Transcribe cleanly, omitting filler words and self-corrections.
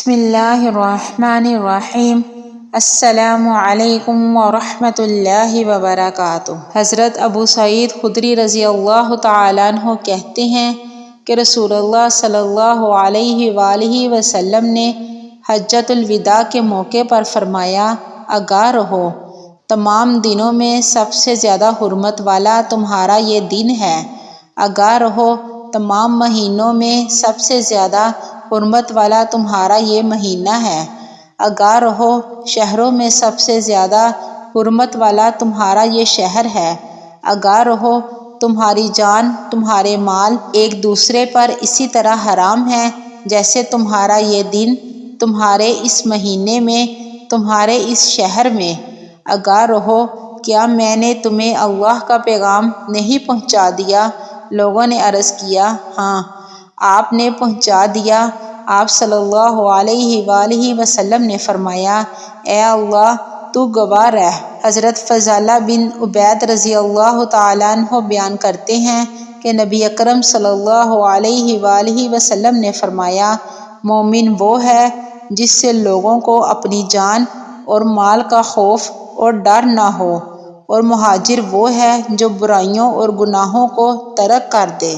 بسم اللہ الرحمن الرحیم۔ السلام علیکم ورحمۃ اللہ وبرکاتہ۔ حضرت ابو سعید خدری رضی اللہ تعالیٰ عنہ کہتے ہیں کہ رسول اللہ صلی اللہ علیہ وآلہ وسلم نے حجۃ الوداع کے موقع پر فرمایا، آگاہ رہو، تمام دنوں میں سب سے زیادہ حرمت والا تمہارا یہ دن ہے۔ آگاہ رہو، تمام مہینوں میں سب سے زیادہ حرمت والا تمہارا یہ مہینہ ہے۔ آگاہ رہو، شہروں میں سب سے زیادہ حرمت والا تمہارا یہ شہر ہے۔ آگاہ رہو، تمہاری جان، تمہارے مال ایک دوسرے پر اسی طرح حرام ہے جیسے تمہارا یہ دن تمہارے اس مہینے میں، تمہارے اس شہر میں۔ آگاہ رہو، کیا میں نے تمہیں اللہ کا پیغام نہیں پہنچا دیا؟ لوگوں نے عرض کیا، ہاں، آپ نے پہنچا دیا۔ آپ صلی اللہ علیہ وآلہ وسلم نے فرمایا، اے اللہ، تو گواہ رہ۔ حضرت فضالہ بن عبید رضی اللہ تعالیٰ عنہ بیان کرتے ہیں کہ نبی اکرم صلی اللہ علیہ وآلہ وسلم نے فرمایا، مومن وہ ہے جس سے لوگوں کو اپنی جان اور مال کا خوف اور ڈر نہ ہو، اور مہاجر وہ ہے جو برائیوں اور گناہوں کو ترک کر دے۔